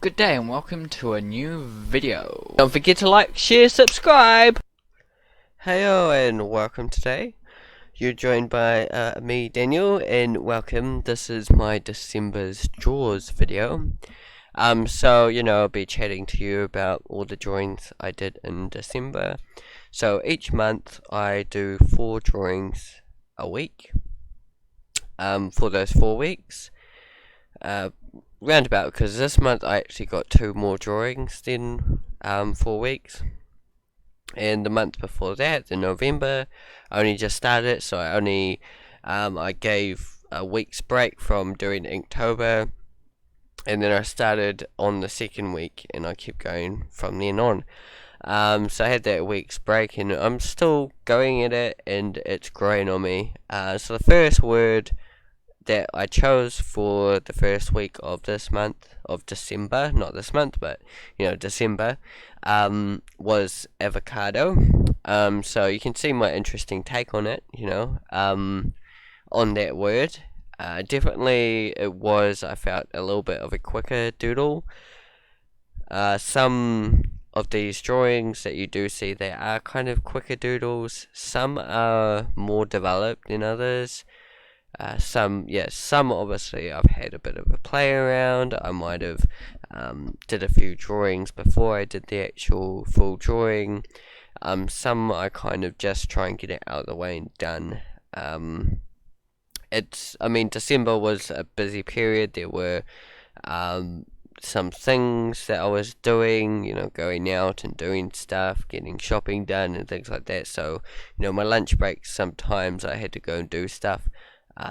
Good day and welcome to a new video. Don't forget to like, share, subscribe. Heyo and welcome today. You're joined by me, Daniel, and welcome. This is my December's drawers video. I'll be chatting to you about all the drawings I did in December. So each month I do 4 drawings a week. For those 4 weeks. Roundabout, because this month I actually got 2 more drawings than 4 weeks. And the month before that, in November, I only just started, so I gave a week's break from doing Inktober, and then I started on the second week, and I kept going from then on. So I had that week's break, and I'm still going at it, and it's growing on me. So the first word that I chose for the first week of this month, of December, not this month, but December, was avocado. So you can see my interesting take on it, on that word. Definitely I felt a little bit of a quicker doodle. Some of these drawings that you do see, they are kind of quicker doodles. Some are more developed than others. Some obviously I've had a bit of a play around. I might have did a few drawings before I did the actual full drawing. Some I kind of just try and get it out of the way and done. December was a busy period. There were some things that I was doing, going out and doing stuff, getting shopping done and things like that. So, my lunch breaks, sometimes I had to go and do stuff.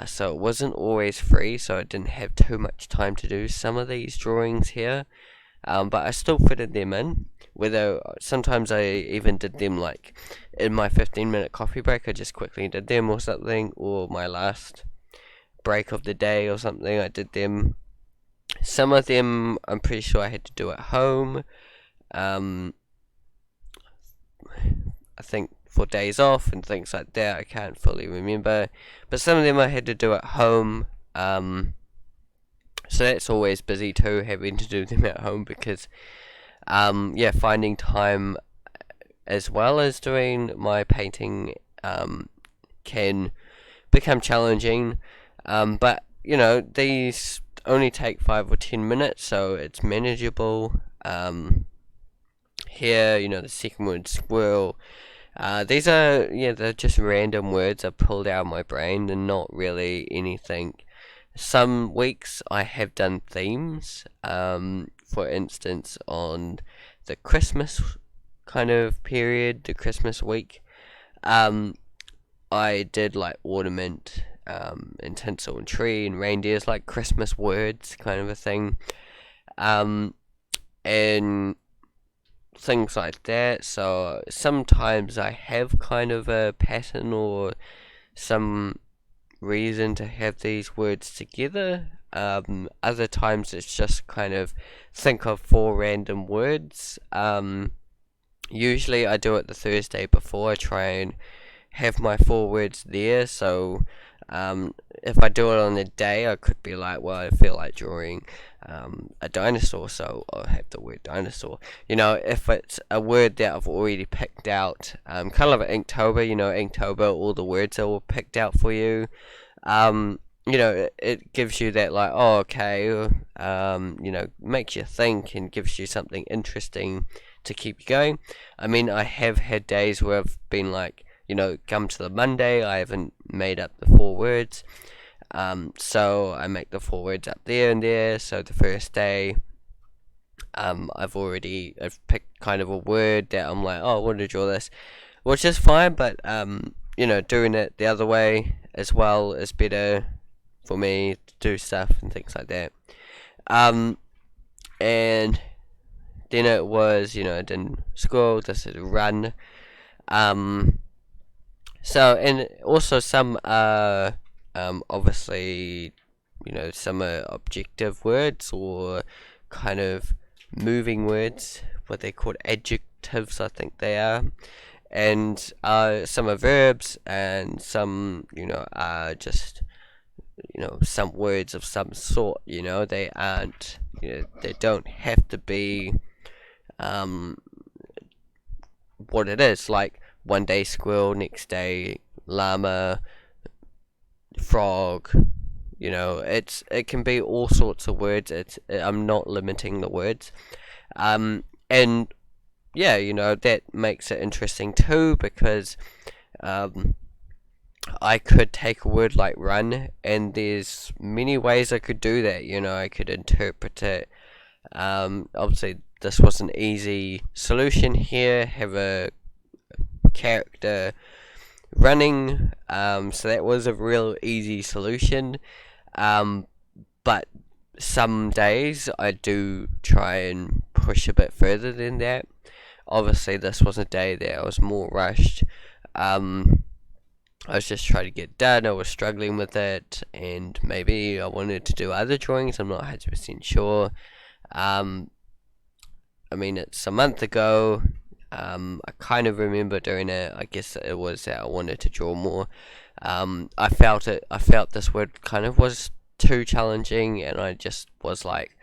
So it wasn't always free, so I didn't have too much time to do some of these drawings here. But I still fitted them in. Whether sometimes I even did them like in my 15-minute coffee break, I just quickly did them or something, or my last break of the day or something, I did them. Some of them I'm pretty sure I had to do at home. I think for days off and things like that, I can't fully remember, but some of them I had to do at home, so that's always busy too, having to do them at home, because finding time as well as doing my painting can become challenging, but these only take 5 or 10 minutes, so it's manageable. Here, the second word, squirrel. These are, they're just random words I pulled out of my brain and not really anything. Some weeks I have done themes. For instance, on the Christmas kind of period, the Christmas week, I did like ornament, and tinsel and tree and reindeers, like Christmas words kind of a thing. And things like that. So sometimes I have kind of a pattern or some reason to have these words together. Other times it's just kind of think of 4 random words. Usually I do it the Thursday before. I try and have my 4 words there, so if I do it on the day, I could be like, well, I feel like drawing a dinosaur, so I'll have the word dinosaur. If it's a word that I've already picked out, kind of like Inktober, Inktober, all the words are all picked out for you. It gives you that, like, oh, okay, makes you think and gives you something interesting to keep you going. I have had days where I've been like, come to the Monday, I haven't made up the 4 words. So I make the 4 words up there and there. So the first day, I've picked kind of a word that I'm like, oh, I want to draw this, which is fine, but doing it the other way as well is better for me to do stuff and things like that. And then it was, I didn't scroll, this is run. So, and also some obviously, some are objective words or kind of moving words, what they're called adjectives, I think they are. And some are verbs, and some, are just, some words of some sort, they aren't they don't have to be what it is. Like one day squirrel, next day llama, frog. It can be all sorts of words. I'm not limiting the words. And yeah, that makes it interesting too, because I could take a word like run, and there's many ways I could do that. I could interpret it. Obviously, this was an easy solution here. Have a character running, so that was a real easy solution. But some days I do try and push a bit further than that. Obviously, this was a day that I was more rushed. I was just trying to get done. I was struggling with it, and maybe I wanted to do other drawings. I'm not 100% sure. It's a month ago. I kind of remember doing it. I guess it was that I wanted to draw more. I felt this word kind of was too challenging, and I just was like,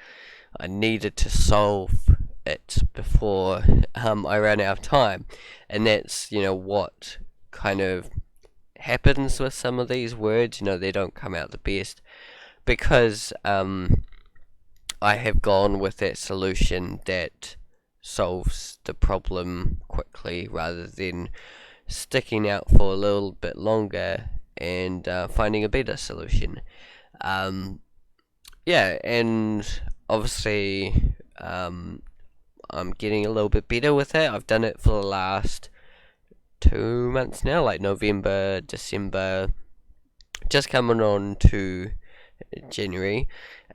I needed to solve it before I ran out of time. And that's what kind of happens with some of these words. They don't come out the best, because I have gone with that solution that solves the problem quickly, rather than sticking out for a little bit longer and finding a better solution. Yeah, and obviously I'm getting a little bit better with it. I've done it for the last 2 months now, like November, December, just coming on to January,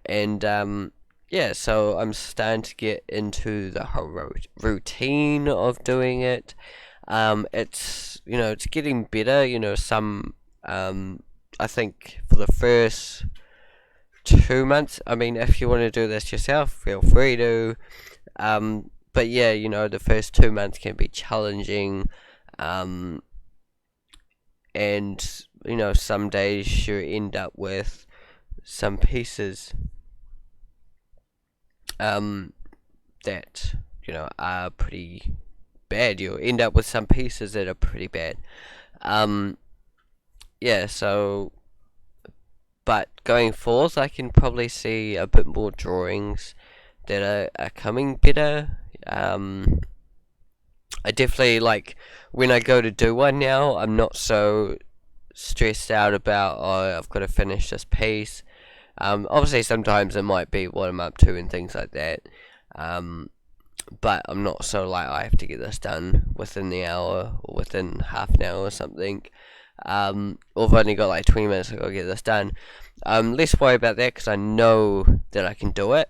and yeah, so I'm starting to get into the whole routine of doing it. It's getting better. I think for the first 2 months, if you want to do this yourself, feel free to. But yeah, the first 2 months can be challenging. And some days you end up with some pieces that are pretty bad. You'll end up with some pieces that are pretty bad. Yeah, so but going forth, I can probably see a bit more drawings that are coming better. I definitely, like, when I go to do one now, I'm not so stressed out about, oh, I've got to finish this piece. Obviously sometimes it might be what I'm up to and things like that. But I'm not so like, I have to get this done within the hour or within half an hour or something. Or I've only got like 20 minutes, I've got to get this done. Less worry about that, because I know that I can do it.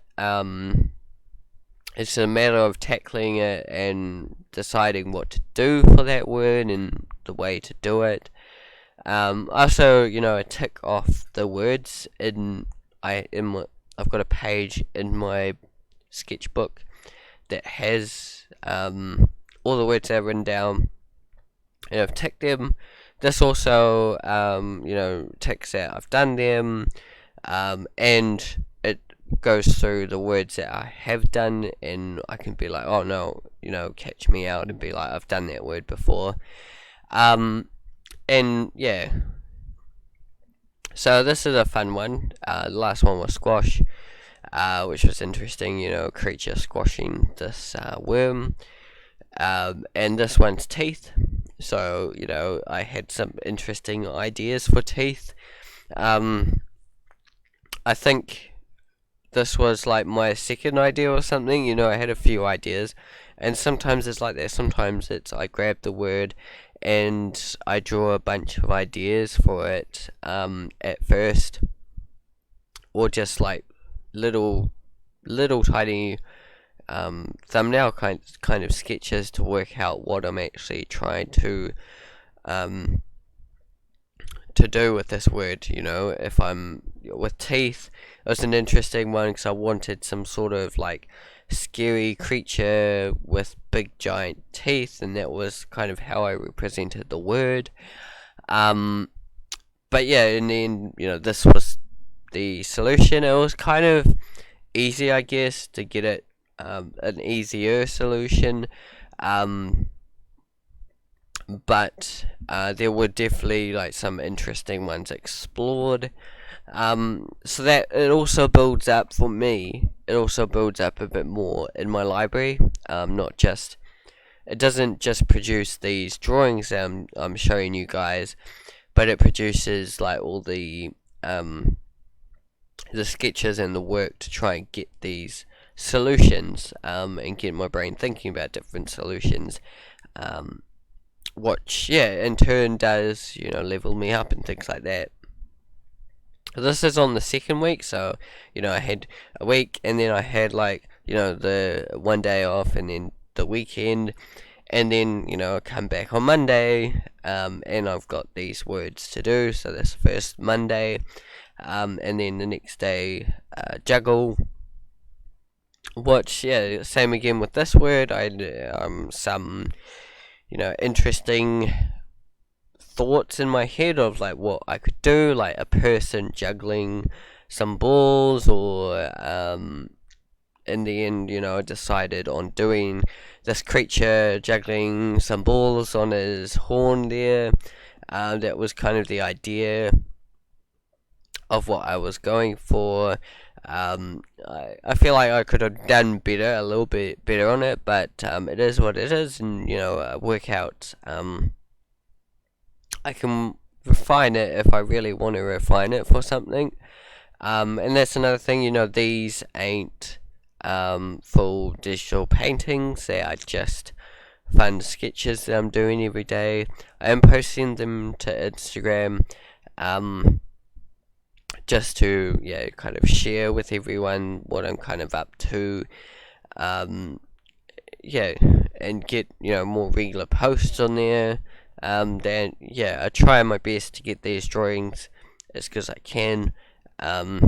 It's a matter of tackling it and deciding what to do for that word and the way to do it. Also, I tick off the words I've got a page in my sketchbook that has all the words that I've written down, and I've ticked them. This also ticks that I've done them, and it goes through the words that I have done, and I can be like, oh no, catch me out, and be like, I've done that word before. And yeah, so this is a fun one. The last one was squash, which was interesting. Creature squashing this worm. And this one's teeth. So I had some interesting ideas for teeth. I think this was like my second idea or something. I had a few ideas, and sometimes it's like that. Sometimes it's I grab the word and I draw a bunch of ideas for it at first, or just like little tiny thumbnail kind of sketches to work out what I'm actually trying to do with this word. If I'm with teeth, it was an interesting one because I wanted some sort of like scary creature with big giant teeth, and that was kind of how I represented the word. But yeah, in the end, this was the solution. It was kind of easy, I guess, to get it an easier solution. But there were definitely like some interesting ones explored. So that it also builds up for me. It also builds up a bit more in my library. Not just it doesn't just produce these drawings I'm showing you guys, but it produces like all the sketches and the work to try and get these solutions and get my brain thinking about different solutions. Which in turn does level me up and things like that. This is on the second week, so I had a week, and then I had like the one day off, and then the weekend, and then I come back on Monday, and I've got these words to do. So this first Monday, and then the next day juggle. Which same again with this word. I had some interesting thoughts in my head of like what I could do, like a person juggling some balls, or in the end, I decided on doing this creature juggling some balls on his horn there. That was kind of the idea of what I was going for. I feel like I could have done better, a little bit better on it, but it is what it is, and work out. I can refine it if I really want to refine it for something. And that's another thing, these ain't full digital paintings. They are just fun sketches that I'm doing every day. I am posting them to Instagram just to kind of share with everyone what I'm kind of up to. And get more regular posts on there. Then I try my best to get these drawings as good as I can. But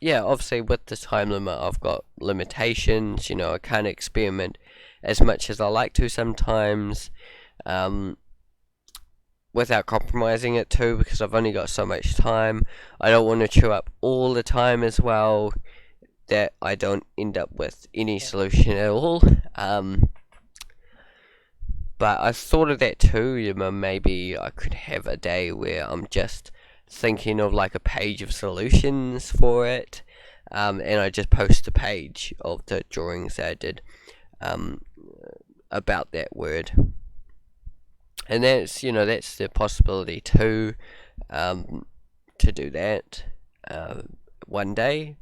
obviously with the time limit, I've got limitations. I can't experiment as much as I like to sometimes, without compromising it too, because I've only got so much time. I don't want to chew up all the time as well, that I don't end up with any solution at all. But I thought of that too. Maybe I could have a day where I'm just thinking of like a page of solutions for it, and I just post a page of the drawings that I did about that word. And that's that's the possibility too, to do that one day.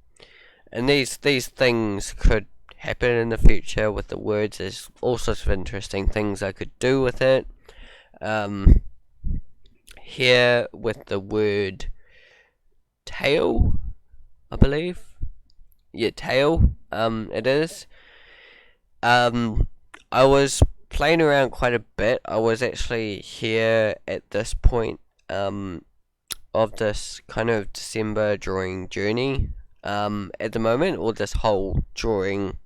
And these things could happen in the future with the words. There's all sorts of interesting things I could do with it. Here with the word tail, I believe. Yeah, tail. It is. I was playing around quite a bit. I was actually here at this point of this kind of December drawing journey at the moment, or this whole drawing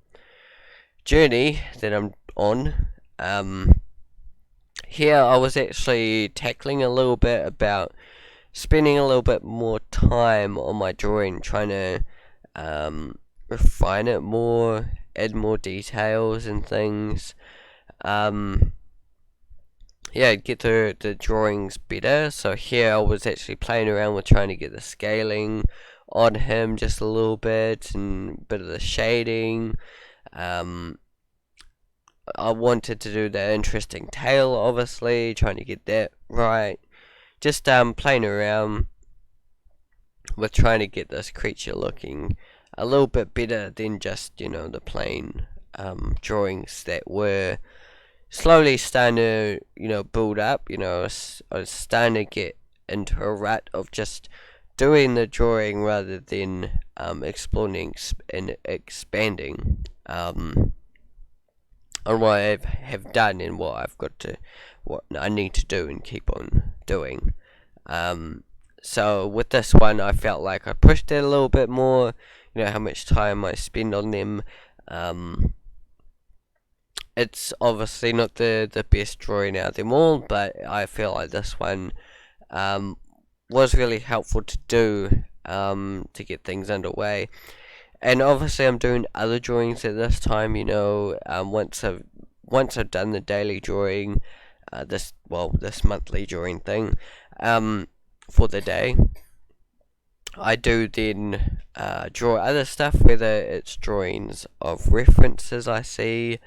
journey that I'm on. Here I was actually tackling a little bit about spending a little bit more time on my drawing, trying to refine it more, add more details and things. Get the drawings better. So here I was actually playing around with trying to get the scaling on him just a little bit, and a bit of the shading. I wanted to do the interesting tail, obviously, trying to get that right. Just playing around with trying to get this creature looking a little bit better than just the plain drawings that were slowly starting to build up. I was starting to get into a rut of just doing the drawing rather than exploring and expanding on what I have done and what I need to do and keep on doing. So with this one, I felt like I pushed it a little bit more. How much time I spend on them. It's obviously not the best drawing out of them all, but I feel like this one was really helpful to do to get things underway. And obviously I'm doing other drawings at this time, once I've done the daily drawing, this monthly drawing thing, for the day, I do then draw other stuff, whether it's drawings of references I see,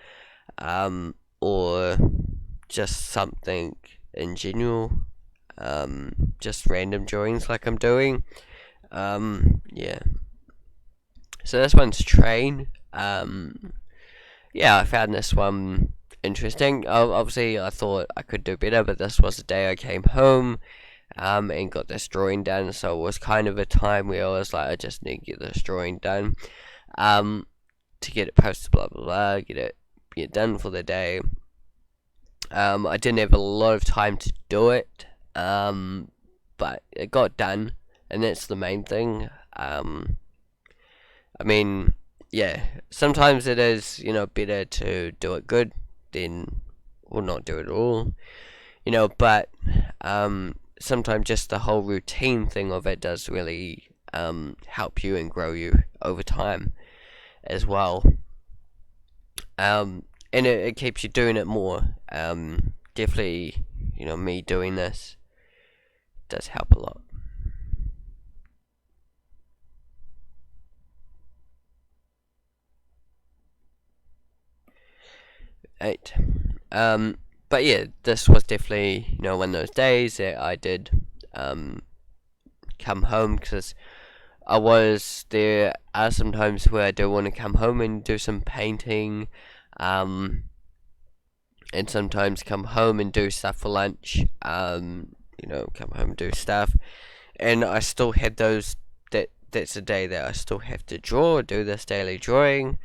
or just something in general, just random drawings like I'm doing. Yeah. So this one's train. Yeah, I found this one interesting. Obviously, I thought I could do better, but this was the day I came home, and got this drawing done. So it was kind of a time where I was like, I just need to get this drawing done, to get it posted, blah blah blah, get it done for the day. I didn't have a lot of time to do it, but it got done, and that's the main thing. I mean, yeah, sometimes it is, better to do it good than or not do it at all, but sometimes just the whole routine thing of it does really help you and grow you over time as well. And it keeps you doing it more. Definitely, me doing this does help a lot. Right. But yeah, this was definitely, one of those days that I did come home, because there are some times where I do want to come home and do some painting, and sometimes come home and do stuff for lunch, come home and do stuff, and I still had that's a day that I still have to do this daily drawing.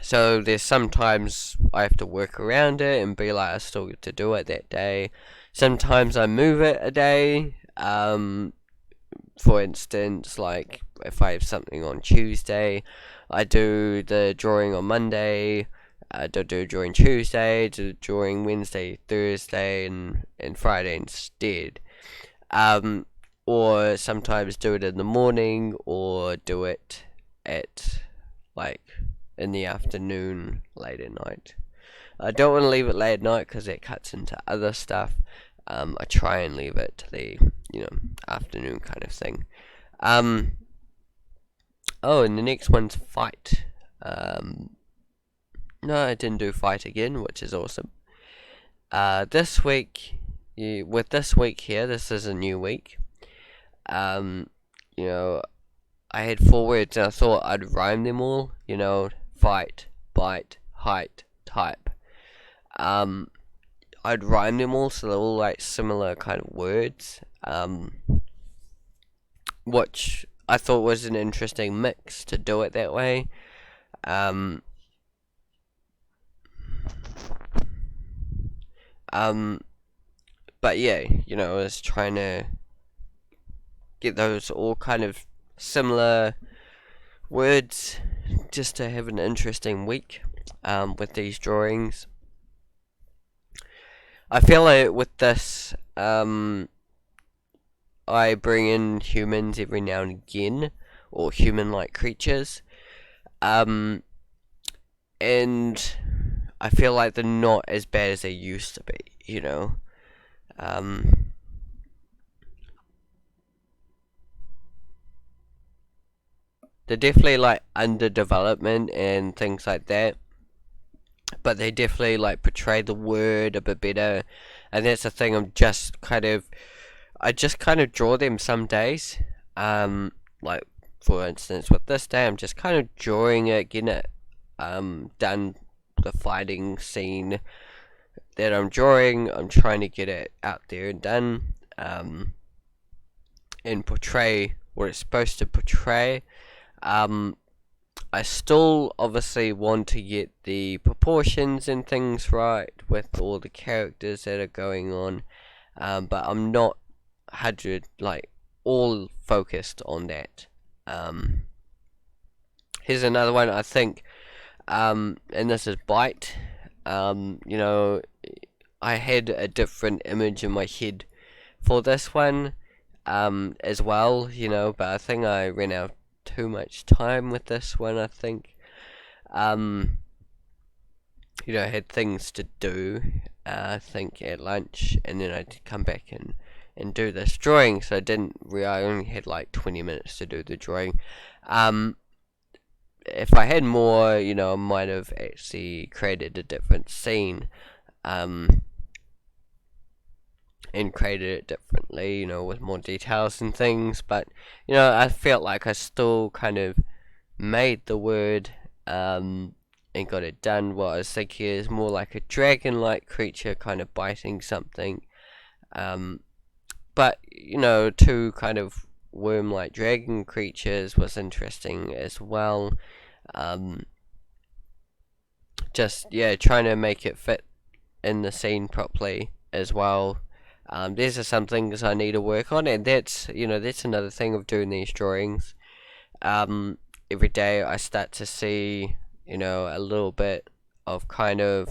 So there's sometimes I have to work around it and be like, I still get to do it that day. Sometimes I move it a day. For instance, like if I have something on Tuesday, I do the drawing on Monday. I do drawing Tuesday, do drawing Wednesday, Thursday, and Friday instead. Or sometimes do it in the morning, or do it at in the afternoon, late at night. I don't want to leave it late at night because it cuts into other stuff. I try and leave it to the afternoon kind of thing. Oh, and the next one's fight. No, I didn't do fight again, which is awesome. This week, with this week here, this is a new week. I had 4 words and I thought I'd rhyme them all. Fight, bite, height, type. I'd rhyme them all, so they're all similar kind of words. Which I thought was an interesting mix to do it that way. But yeah, I was trying to get those all kind of similar words just to have an interesting week with these drawings. I feel like with this, I bring in humans every now and again, or human-like creatures, and I feel like they're not as bad as they used to be, They're definitely under development and things like that, but they definitely portray the word a bit better, and that's the thing. I just kind of draw them some days. For instance, with this day, I'm just kind of drawing it, getting it done, the fighting scene that I'm drawing. I'm trying to get it out there and done, and portray what it's supposed to portray. I still obviously want to get the proportions and things right with all the characters that are going on, but I'm not all focused on that. Here's another one, I think, and this is bite. I had a different image in my head for this one. as well, but I think I ran out too much time with this one. I think I had things to do, I think at lunch, and then I'd come back and do this drawing, so I only had like 20 minutes to do the drawing. If I had more, I might have actually created a different scene, and created it differently, with more details and things, but, I felt like I still kind of made the word, and got it done. What I was thinking is more like a dragon-like creature kind of biting something, but, two kind of worm-like dragon creatures was interesting as well. Just, trying to make it fit in the scene properly as well. These are some things I need to work on, and that's another thing of doing these drawings. Every day I start to see, a little bit of kind of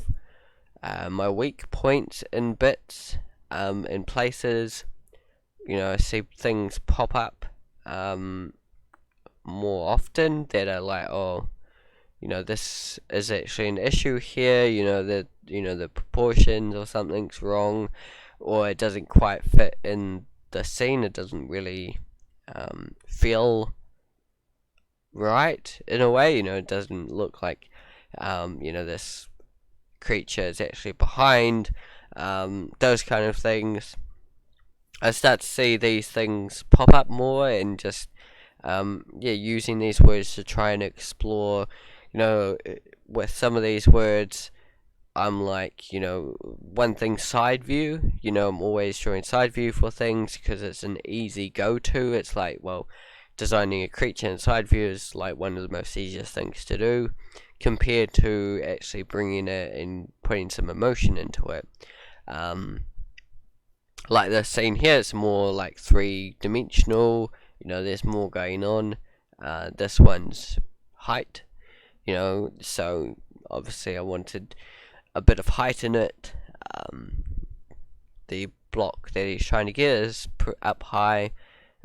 my weak points in bits, in places. I see things pop up more often that are like, oh, this is actually an issue here. The proportions or something's wrong, or it doesn't quite fit in the scene. It doesn't really feel right in a way. It doesn't look like this creature is actually behind. Those kind of things. I start to see these things pop up more, and just using these words to try and explore. With some of these words, I'm like, one thing, side view. I'm always drawing side view for things because it's an easy go-to. It's like, well, designing a creature in side view is like one of the most easiest things to do, compared to actually bringing it and putting some emotion into it. Like the scene here, it's more like 3-dimensional. There's more going on. This one's height. So obviously I wanted a bit of height in it. The block that he's trying to get is up high,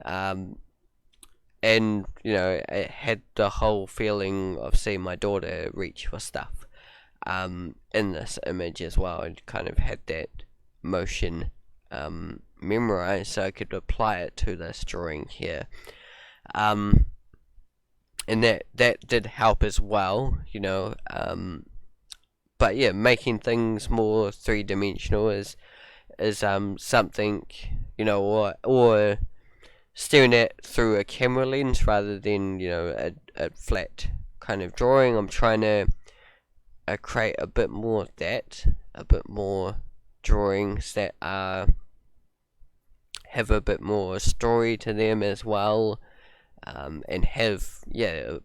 and it had the whole feeling of seeing my daughter reach for stuff in this image as well. I kind of had that motion memorized, so I could apply it to this drawing here. And that did help as well, but yeah, making things more 3-dimensional is something, or staring at through a camera lens rather than a flat kind of drawing. I'm trying to create a bit more of that, a bit more drawings that have a bit more story to them as well. And have a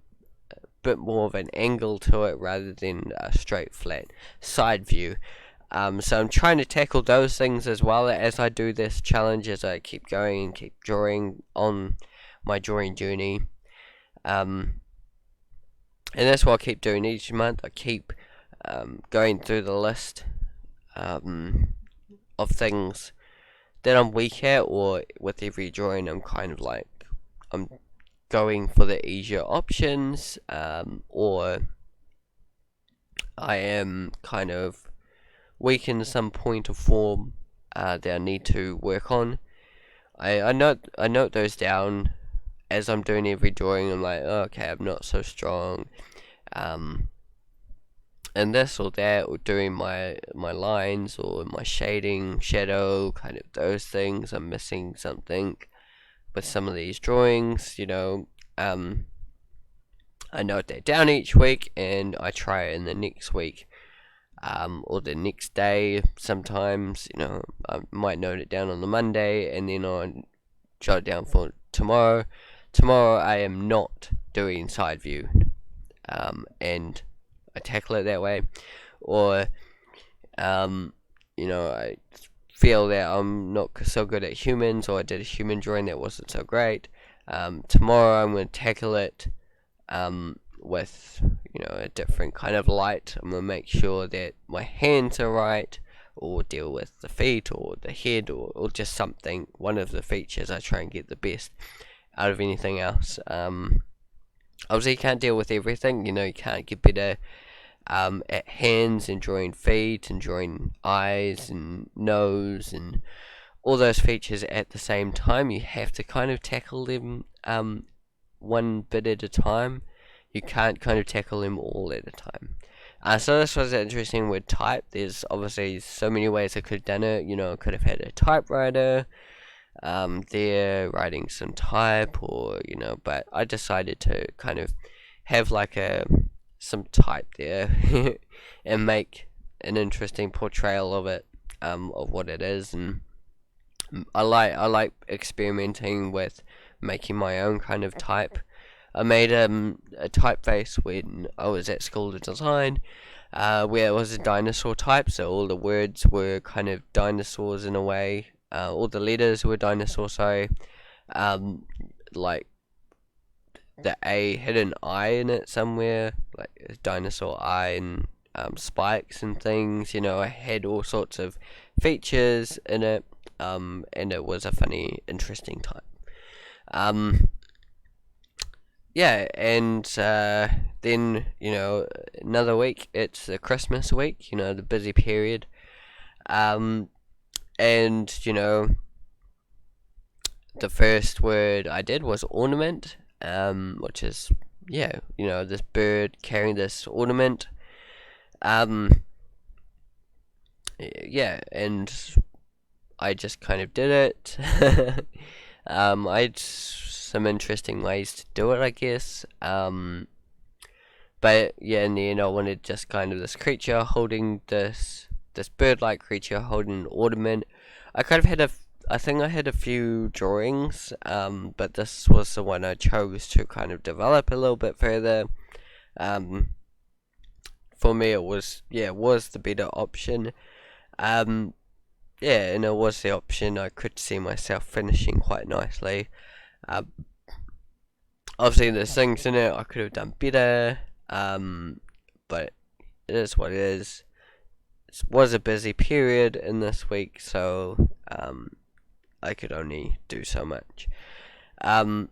bit more of an angle to it rather than a straight flat side view. So I'm trying to tackle those things as well as I do this challenge, as I keep going and keep drawing on my drawing journey. And that's what I keep doing each month. I keep going through the list of things that I'm weak at, or with every drawing I'm kind of like, I'm going for the easier options, or I am kind of weak in some point of form that I need to work on. I note those down as I'm doing every drawing. I'm like, oh, okay, I'm not so strong, and this or that, or doing my lines or my shading, shadow, kind of those things. I'm missing something with some of these drawings. I note that down each week, and I try it in the next week, or the next day. Sometimes, I might note it down on the Monday, and then I jot it down for tomorrow. Tomorrow I am not doing side view, and I tackle it that way. Or, I feel that I'm not so good at humans, or I did a human drawing that wasn't so great. Tomorrow I'm going to tackle it with a different kind of light. I'm going to make sure that my hands are right, or deal with the feet or the head, or just something, one of the features. I try and get the best out of anything else. Obviously you can't deal with everything, you can't get better at hands and drawing feet and drawing eyes and nose and all those features at the same time. You have to kind of tackle them one bit at a time. You can't kind of tackle them all at a time. So this was interesting with type. There's obviously so many ways I could have done it. I could have had a typewriter there writing some type, or but I decided to kind of have like some type there and make an interesting portrayal of it, of what it is. And I like experimenting with making my own kind of type. I made a typeface when I was at school of design, where it was a dinosaur type, so all the words were kind of dinosaurs in a way. All the letters were dinosaur, sorry. Like the A had an eye in it somewhere, like a dinosaur eye, and spikes and things. I had all sorts of features in it, and it was a funny, interesting time. Yeah, and then another week. It's the Christmas week. The busy period. And the first word I did was ornament, which is this bird carrying this ornament. Yeah, and I just kind of did it. I had some interesting ways to do it, I guess. But yeah, in the end, I wanted just kind of this creature holding this bird-like creature holding an ornament. I kind of had I think I had a few drawings, but this was the one I chose to kind of develop a little bit further. For me, it was the better option. And it was the option I could see myself finishing quite nicely. Obviously, there's things in it I could have done better, but it is what it is. It was a busy period in this week, so I could only do so much. But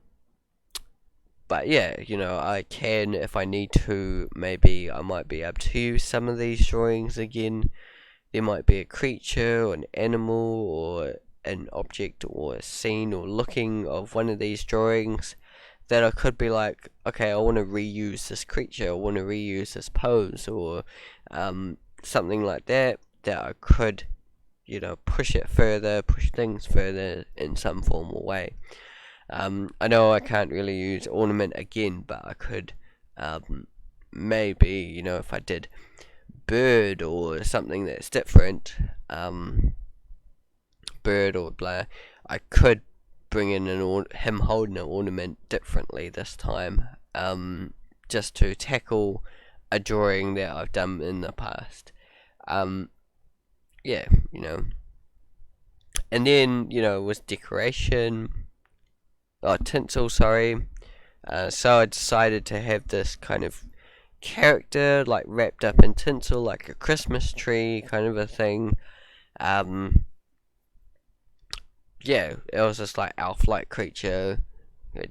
yeah, I can, if I need to, maybe I might be able to use some of these drawings again. There might be a creature or an animal or an object or a scene or looking of one of these drawings that I could be like, okay, I want to reuse this creature, I want to reuse this pose, or something like that I could, push things further in some formal way. I know I can't really use ornament again, but I could maybe, if I did bird or something that's different, bird or blah, I could bring in him holding an ornament differently this time, just to tackle a drawing that I've done in the past. Yeah, and then with decoration, tinsel, sorry. So I decided to have this kind of character like wrapped up in tinsel, like a Christmas tree kind of a thing. Yeah, it was just like elf-like creature,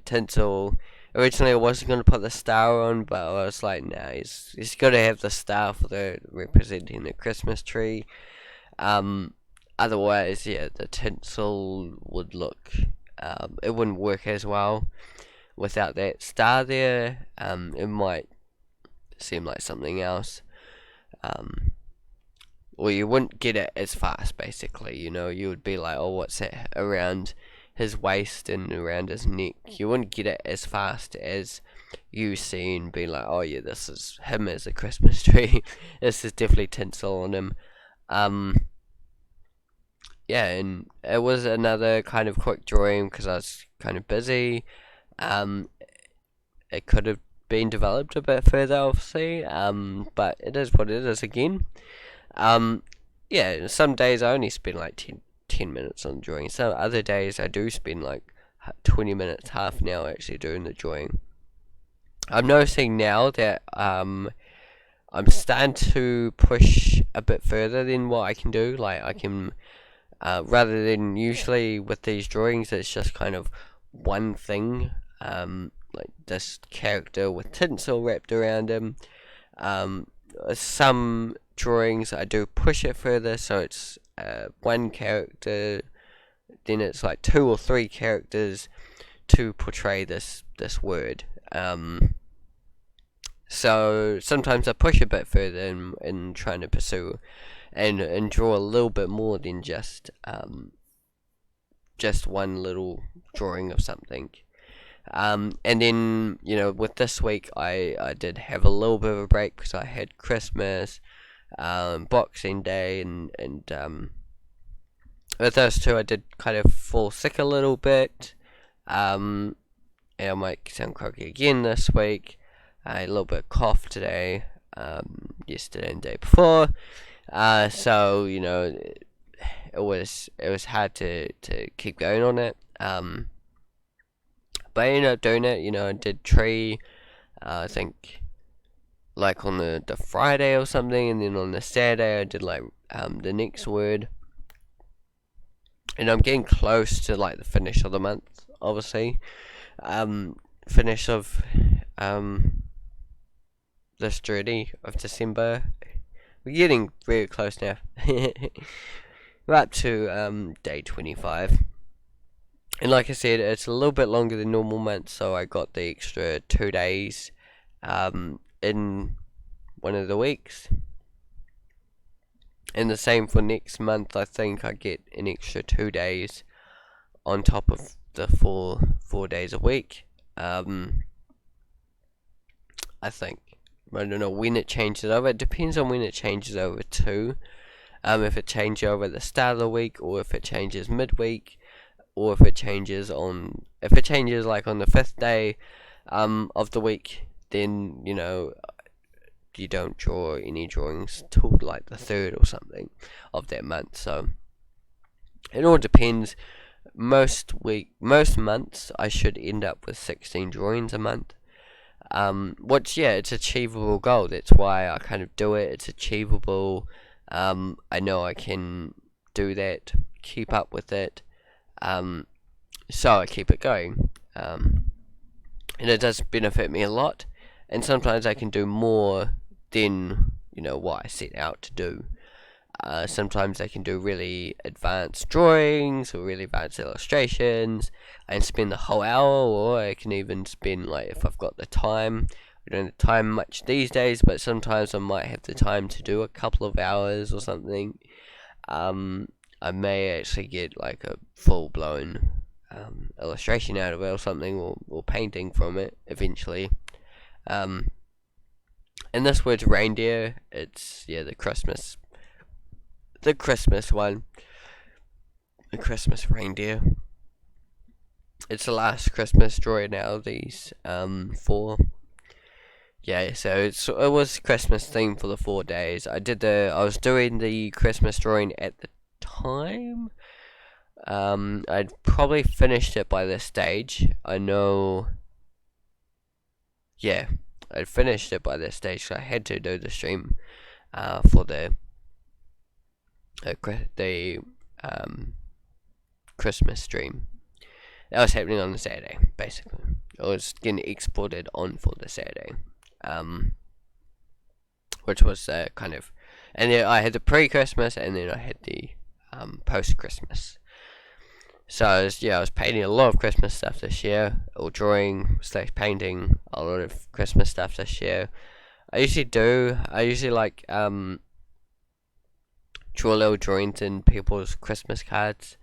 tinsel. Originally, I wasn't gonna put the star on, but I was like, nah, he's gotta have the star for representing the Christmas tree. Otherwise, yeah, the tinsel would look, it wouldn't work as well without that star there. It might seem like something else. Or you wouldn't get it as fast, basically. You would be like, oh, what's that around his waist and around his neck? You wouldn't get it as fast as you see and be like, oh yeah, this is him as a Christmas tree. This is definitely tinsel on him. Yeah, and it was another kind of quick drawing because I was kind of busy. It could have been developed a bit further, obviously, but it is what it is again. Yeah, some days I only spend like 10 minutes on drawing. Some other days I do spend like 20 minutes, half an hour actually doing the drawing. I'm noticing now that I'm starting to push a bit further than what I can do. Like I can, rather than usually with these drawings, it's just kind of one thing, like this character with tinsel wrapped around him. Some drawings I do push it further, so it's one character, then it's like 2 or 3 characters to portray this word. So sometimes I push a bit further in trying to pursue and draw a little bit more than just one little drawing of something. And then, with this week, I did have a little bit of a break because I had Christmas, Boxing Day, and with those two, I did kind of fall sick a little bit. And I might sound croaky again this week. I had a little bit of cough today, yesterday and the day before. So it was hard to keep going on it. But I ended up doing it. I did tree. I think like on the Friday or something, and then on the Saturday I did like the next word. And I'm getting close to like the finish of the month, obviously. Finish of this journey of December. We're getting very close now. We're up to day 25. And like I said, it's a little bit longer than normal months, so I got the extra 2 days in one of the weeks. And the same for next month. I think I get an extra 2 days on top of the four days a week. I think. I don't know when it changes over. It depends on when it changes over to. If it changes over at the start of the week, or if it changes midweek, or if it changes like on the 5th day of the week, then you don't draw any drawings till like the 3rd or something of that month. So it all depends. Most months I should end up with 16 drawings a month. It's achievable goal. That's why I kind of do it. It's achievable. I know I can do that, keep up with it. So I keep it going. And it does benefit me a lot. And sometimes I can do more than what I set out to do. Sometimes I can do really advanced drawings or really advanced illustrations and spend the whole hour, or I can even spend, like, if I've got the time. We don't have time much these days, but sometimes I might have the time to do a couple of hours or something. I may actually get like a full-blown illustration out of it or something, or painting from it eventually. And this word's reindeer. It's the Christmas one, the Christmas reindeer. It's the last Christmas drawing out of these 4. Yeah, so it was Christmas theme for the 4 days. I was doing the Christmas drawing at the time. I'd probably finished it by this stage. I know. Yeah, I'd finished it by this stage, so I had to do the stream for the Christmas stream. That was happening on the Saturday, basically. It was getting exported on for the Saturday, which was kind of, and then I had the pre-Christmas, and then I had the post-Christmas. So I was painting a lot of Christmas stuff this year, or drawing / painting a lot of Christmas stuff this year. I usually like draw little drawings in people's Christmas cards.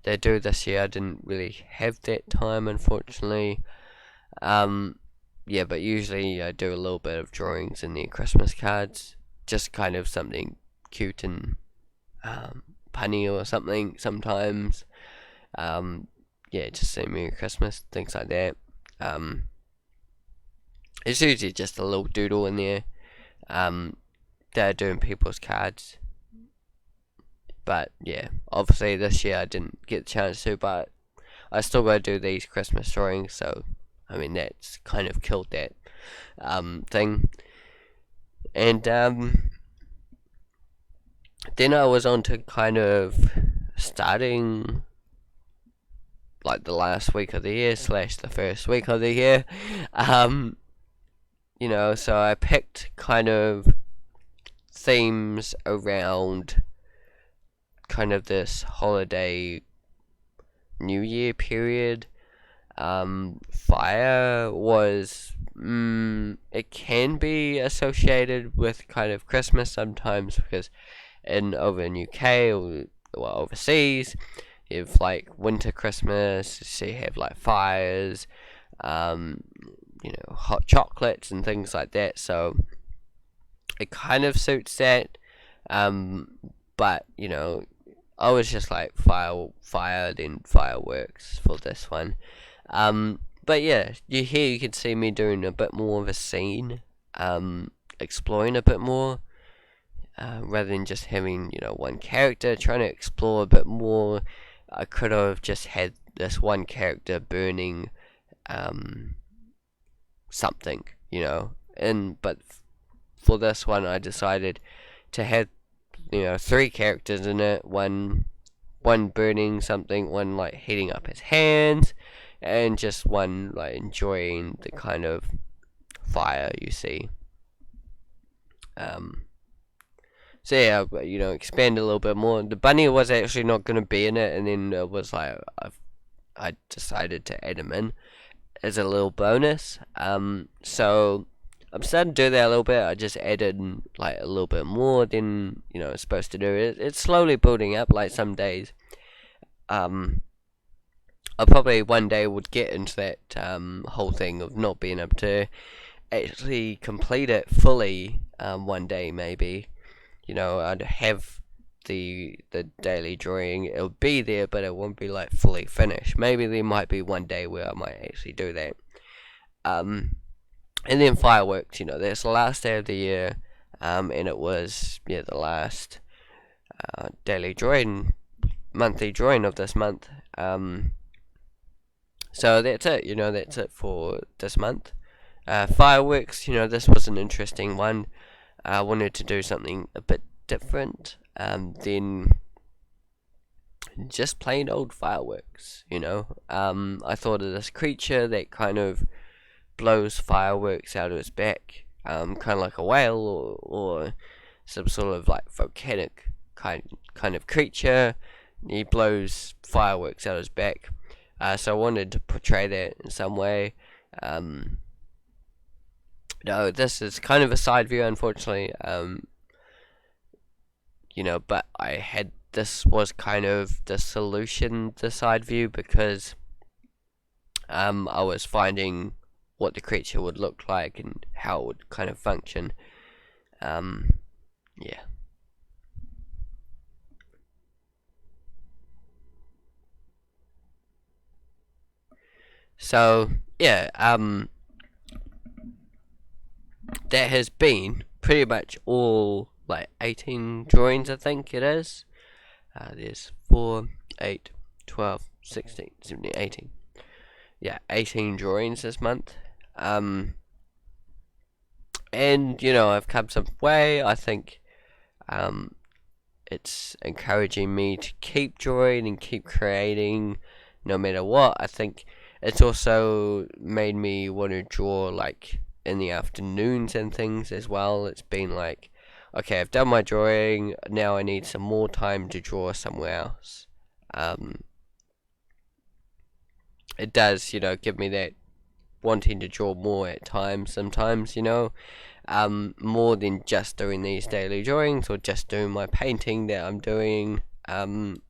They do this year. I didn't really have that time, unfortunately. But usually I do a little bit of drawings in their Christmas cards, just kind of something cute and punny or something sometimes. Just say Merry Christmas, things like that. It's usually just a little doodle in there that I do in people's cards. But yeah, obviously this year I didn't get the chance to, but I still got to do these Christmas drawings, so I mean that's kind of killed that thing. And then I was on to kind of starting like the last week of the year / the first week of the year. So I picked kind of themes around kind of this holiday New Year period. Fire was it can be associated with kind of Christmas sometimes, because over in UK or overseas, you have like winter Christmas, so you have like fires, hot chocolates and things like that. So it kind of suits that. But I was just like fire, then fireworks for this one. But yeah, you can see me doing a bit more of a scene, exploring a bit more, rather than just having one character. Trying to explore a bit more. I could have just had this one character burning, something, but for this one I decided to have 3 characters in it. One burning something, one like heating up his hands, and just one like enjoying the kind of fire you see. So yeah, expand a little bit more. The bunny was actually not going to be in it, and then it was like I decided to add him in as a little bonus. So I'm starting to do that a little bit. I just added like a little bit more than it's supposed to do. It's slowly building up. Like some days, I probably one day would get into that whole thing of not being able to actually complete it fully. One day maybe, I'd have the daily drawing. It'll be there, but it won't be like fully finished. Maybe there might be one day where I might actually do that. And then fireworks, that's the last day of the year, and it was the last daily drawing, monthly drawing of this month. So that's it, that's it for this month. Fireworks, this was an interesting one. I wanted to do something a bit different than just plain old fireworks, I thought of this creature that kind of blows fireworks out of his back, kind of like a whale or some sort of like volcanic kind of creature. He blows fireworks out of his back. So I wanted to portray that in some way. No, this is kind of a side view, unfortunately. But this was kind of the solution, the side view, because I was finding what the creature would look like and how it would kind of function. Yeah. So yeah, that has been pretty much all like 18 drawings, I think it is. There's 4, 8, 12, 16, 17, 18. Yeah, 18 drawings this month. And I've come some way. I think it's encouraging me to keep drawing and keep creating no matter what. I think it's also made me want to draw like in the afternoons and things as well. It's been like, okay, I've done my drawing, now I need some more time to draw somewhere else. It does, give me that wanting to draw more at times sometimes, more than just doing these daily drawings or just doing my painting that I'm doing, and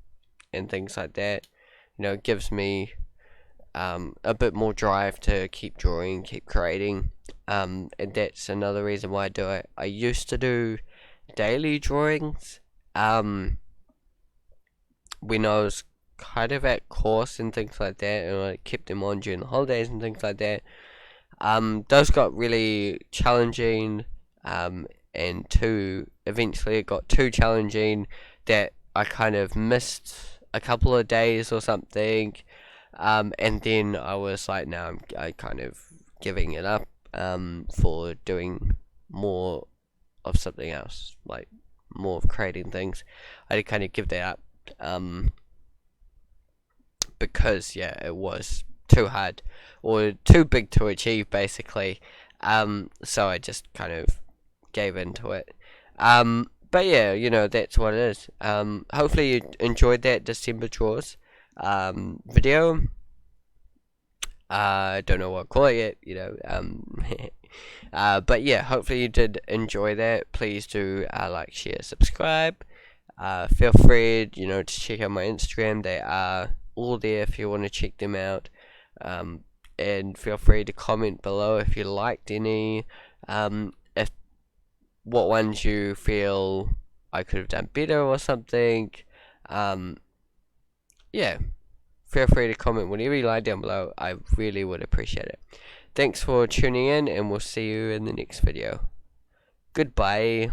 things like that. It gives me a bit more drive to keep drawing, keep creating, and that's another reason why I do it. I used to do daily drawings when I was kind of at course and things like that, and I kept them on during the holidays and things like that. Those got really challenging, and eventually it got too challenging that I kind of missed a couple of days or something, and then I was like, now I kind of giving it up for doing more of something else, like more of creating things. I did kind of give that up, because yeah, it was too hard or too big to achieve basically. So I just kind of gave into it. But yeah, that's what it is. Hopefully you enjoyed that December draws video. I don't know what to call it yet, but yeah, hopefully you did enjoy that. Please do like, share, subscribe. Feel free, to check out my Instagram. They are all there if you want to check them out. And feel free to comment below if you liked any. If what ones you feel I could have done better or something. Yeah, feel free to comment whatever you like down below. I really would appreciate it. Thanks for tuning in, and we'll see you in the next video. Goodbye.